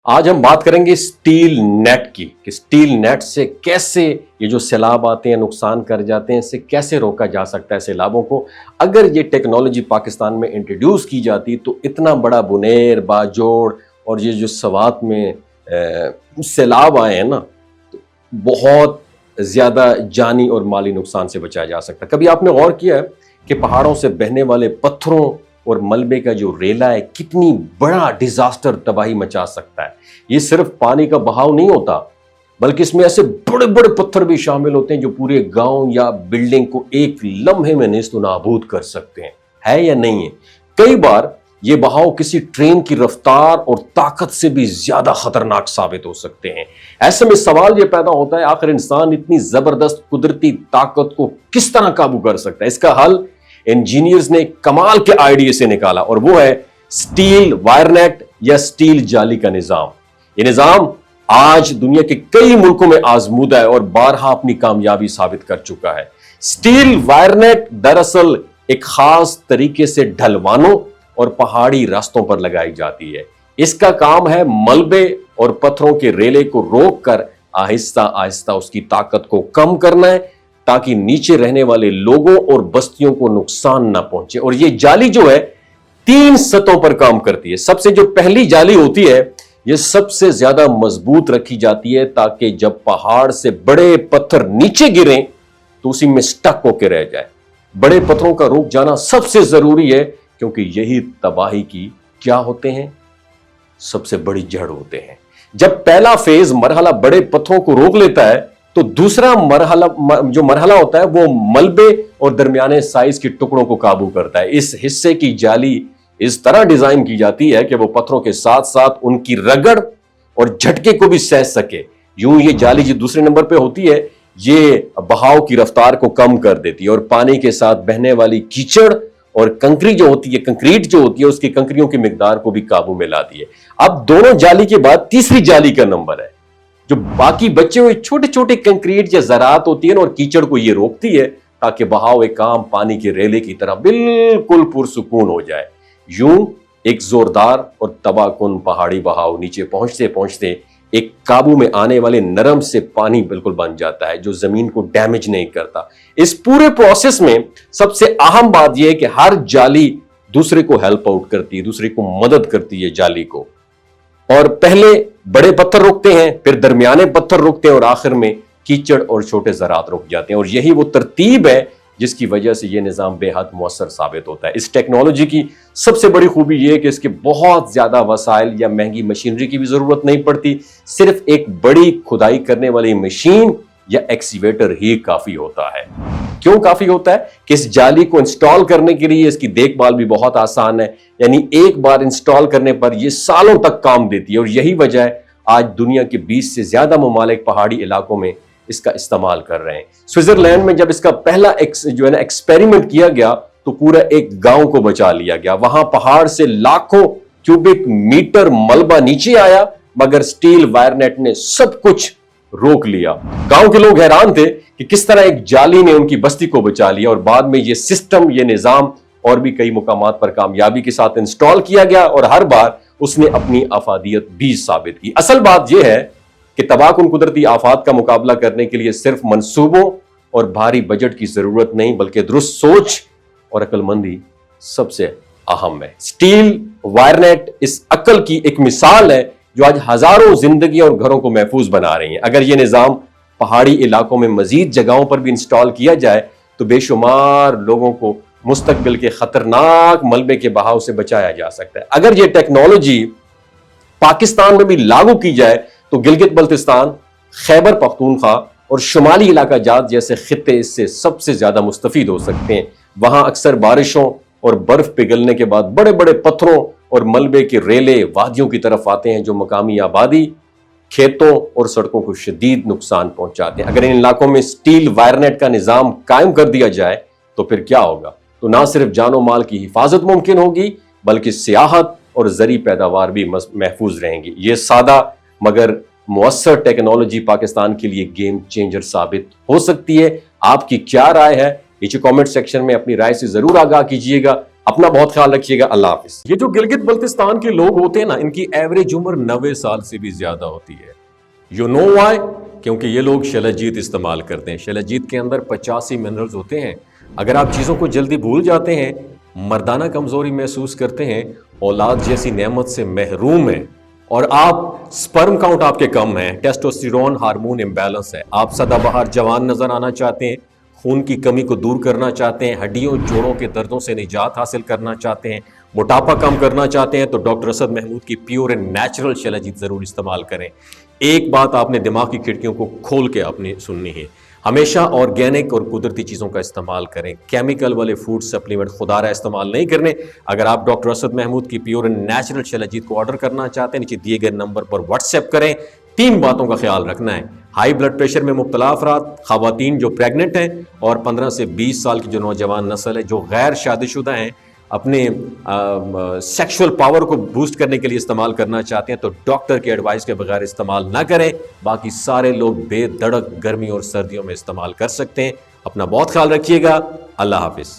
आज हम बात करेंगे स्टील नेट की कि स्टील नेट से कैसे ये जो सैलाब आते हैं नुकसान कर जाते हैं, इससे कैसे रोका जा सकता है सैलाबों को। अगर ये टेक्नोलॉजी पाकिस्तान में इंट्रोड्यूस की जाती तो इतना बड़ा बुनेर बाजोड़ और ये जो सवात में सैलाब आए हैं ना, तो बहुत ज़्यादा जानी और माली नुकसान से बचाया जा सकता है। कभी आपने गौर किया है कि पहाड़ों से बहने वाले पत्थरों और मलबे का जो रेला है कितनी बड़ा डिजास्टर तबाही मचा सकता है। ये सिर्फ पानी का बहाव नहीं होता, बल्कि इसमें ऐसे बड़े बड़े पत्थर भी शामिल होते हैं जो पूरे गांव या बिल्डिंग को एक लम्हे में नेस्त नाबूद कर सकते हैं। है या नहीं है? कई बार ये बहाव किसी ट्रेन की रफ्तार और ताकत से भी ज्यादा खतरनाक साबित हो सकते हैं। ऐसे में सवाल ये पैदा होता है, आखिर इंसान इतनी जबरदस्त कुदरती ताकत को किस तरह काबू कर सकता है? इसका हल इंजीनियर्स ने कमाल के आइडिया से निकाला और वो है स्टील वायरनेट या स्टील जाली का निजाम। ये निजाम आज दुनिया के कई मुल्कों में आजमूदा है और बारहा अपनी कामयाबी साबित कर चुका है। स्टील वायरनेट दरअसल एक खास तरीके से ढलवानों और पहाड़ी रास्तों पर लगाई जाती है। इसका काम है मलबे और पत्थरों के रेले को रोककर आहिस्ता आहिस्ता उसकी ताकत को कम करना है, ताकि नीचे रहने वाले लोगों और बस्तियों को नुकसान ना पहुंचे। और ये जाली जो है 3 सतहों पर काम करती है। सबसे जो पहली जाली होती है, ये सबसे ज्यादा मजबूत रखी जाती है ताकि जब पहाड़ से बड़े पत्थर नीचे गिरें तो उसी में स्टक होकर रह जाए। बड़े पत्थरों का रुक जाना सबसे जरूरी है, क्योंकि यही तबाही की क्या होते हैं, सबसे बड़ी जड़ होते हैं। जब पहला फेज मरहला बड़े पत्थरों को रोक लेता है, तो दूसरा मरहला होता है वो मलबे और दरमियाने साइज के टुकड़ों को काबू करता है। इस हिस्से की जाली इस तरह डिजाइन की जाती है कि वो पत्थरों के साथ साथ उनकी रगड़ और झटके को भी सह सके। यूं ये जाली जो दूसरे नंबर पे होती है, ये बहाव की रफ्तार को कम कर देती है और पानी के साथ बहने वाली कीचड़ और कंक्रीट जो होती है उसकी कंकरियों की मिकदार को भी काबू में लाती है। अब दोनों जाली के बाद तीसरी जाली का नंबर है, जो बाकी बचे हुए छोटे छोटे कंक्रीट या ज़रात होती है और कीचड़ को ये रोकती है, ताकि बहाव एक आम पानी के रेले की तरह बिल्कुल पुरसुकून हो जाए। यूं एक जोरदार और तबाहकुन पहाड़ी बहाव नीचे पहुंचते पहुंचते एक काबू में आने वाले नरम से पानी बिल्कुल बन जाता है, जो जमीन को डैमेज नहीं करता। इस पूरे प्रोसेस में सबसे अहम बात यह है कि हर जाली दूसरे को हेल्प आउट करती है, दूसरे को मदद करती है जाली को। और पहले बड़े पत्थर रुकते हैं, फिर दरमियाने पत्थर रुकते हैं और आखिर में कीचड़ और छोटे ज़रात रुक जाते हैं। और यही वो तरतीब है जिसकी वजह से यह निज़ाम बेहद मुअस्सर साबित होता है। इस टेक्नोलॉजी की सबसे बड़ी खूबी यह है कि इसके बहुत ज़्यादा वसाइल या महंगी मशीनरी की भी ज़रूरत नहीं पड़ती। सिर्फ एक बड़ी खुदाई करने वाली मशीन या एक्सीवेटर ही काफ़ी होता है। क्यों काफ़ी होता है? कि इस जाली को इंस्टॉल करने के लिए इसकी देखभाल भी बहुत आसान है, यानी एक बार इंस्टॉल करने पर यह सालों तक काम देती है। और यही वजह है आज दुनिया के 20 से ज्यादा ममालिक पहाड़ी इलाकों में इसका इस्तेमाल कर रहे हैं। स्विट्जरलैंड में जब इसका पहला एक्सपेरिमेंट किया गया तो पूरा एक गांव को बचा लिया गया। वहां पहाड़ से लाखों क्यूबिक मीटर मलबा नीचे आया, मगर स्टील वायरनेट ने सब कुछ रोक लिया। गांव के लोग हैरान थे कि किस तरह एक जाली ने उनकी बस्ती को बचा लिया। और बाद में ये सिस्टम, ये निजाम और भी कई मुकामात पर कामयाबी के साथ इंस्टॉल किया गया और हर बार उसने अपनी अफादियत भी साबित की। असल बात यह है कि तबाहकुन कुदरती आफात का मुकाबला करने के लिए सिर्फ मंसूबों और भारी बजट की जरूरत नहीं, बल्कि दुरुस्त सोच और अक्लमंदी सबसे अहम है। स्टील वायरनेट इस अक्ल की एक मिसाल है जो आज हजारों जिंदगी और घरों को महफूज बना रही है। अगर यह निजाम पहाड़ी इलाकों में मजीद जगहों पर भी इंस्टॉल किया जाए तो बेशुमार लोगों को मुस्तकबिल के खतरनाक मलबे के बहाव से बचाया जा सकता है। अगर यह टेक्नोलॉजी पाकिस्तान में भी लागू की जाए तो गिलगित बल्तिस्तान, खैबर पख्तूनख्वा और शुमाली इलाका जात जैसे खित्ते इससे सबसे ज्यादा मुस्तफीद हो सकते हैं। वहां अक्सर बारिशों और बर्फ पिघलने के बाद बड़े बड़े पत्थरों और मलबे के रेले वादियों की तरफ आते हैं, जो मकामी आबादी, खेतों और सड़कों को शदीद नुकसान पहुंचाते हैं। अगर इन इलाकों में स्टील वायरनेट का निजाम कायम कर दिया जाए तो फिर क्या होगा? तो ना सिर्फ जानो माल की हिफाजत मुमकिन होगी, बल्कि सियाहत और जरी पैदावार भी महफूज रहेंगी। ये सादा मगर मुअस्सर टेक्नोलॉजी पाकिस्तान के लिए गेम चेंजर साबित हो सकती है। आपकी क्या राय है? नीचे कमेंट सेक्शन में अपनी राय से जरूर आगाह कीजिएगा। اپنا بہت خیال رکھیے گا، اللہ حافظ۔ یہ جو گلگت بلتستان کے لوگ ہوتے ہیں نا، ان کی ایوریج عمر 90 سال سے بھی زیادہ ہوتی ہے۔ You know why? کیونکہ یہ لوگ شلجیت استعمال کرتے ہیں۔ شلجیت کے اندر 85 منرلز ہوتے ہیں۔ اگر آپ چیزوں کو جلدی بھول جاتے ہیں، مردانہ کمزوری محسوس کرتے ہیں، اولاد جیسی نعمت سے محروم ہیں، اور آپ سپرم کاؤنٹ آپ کے کم ہیں، ٹیسٹوسٹیرون ہارمون امبیلنس ہے، آپ سدا بہار جوان نظر آنا چاہتے ہیں، خون کی کمی کو دور کرنا چاہتے ہیں، ہڈیوں جوڑوں کے دردوں سے نجات حاصل کرنا چاہتے ہیں، موٹاپا کم کرنا چاہتے ہیں، تو ڈاکٹر اسد محمود کی پیور اینڈ نیچرل شلجیت ضرور استعمال کریں۔ ایک بات آپ نے دماغ کی کھڑکیوں کو کھول کے اپنی سننی ہے، ہمیشہ آرگینک اور قدرتی چیزوں کا استعمال کریں، کیمیکل والے فوڈ سپلیمنٹ خدا رہا استعمال نہیں کرنے۔ اگر آپ ڈاکٹر اسد محمود کی پیور اینڈ نیچرل شلجیت کو آرڈر کرنا چاہتے ہیں، نیچے دیے گئے نمبر پر واٹس ایپ کریں۔ 3 باتوں کا خیال رکھنا ہے: ہائی بلڈ پریشر میں مبتلا افراد، خواتین جو پریگننٹ ہیں، اور 15 سے 20 سال کی جو نوجوان نسل ہے جو غیر شادی شدہ ہیں، اپنے سیکشول پاور کو بوسٹ کرنے کے لیے استعمال کرنا چاہتے ہیں، تو ڈاکٹر کے ایڈوائس کے بغیر استعمال نہ کریں۔ باقی سارے لوگ بے دھڑک گرمی اور سردیوں میں استعمال کر سکتے ہیں۔ اپنا بہت خیال رکھیے گا، اللہ حافظ۔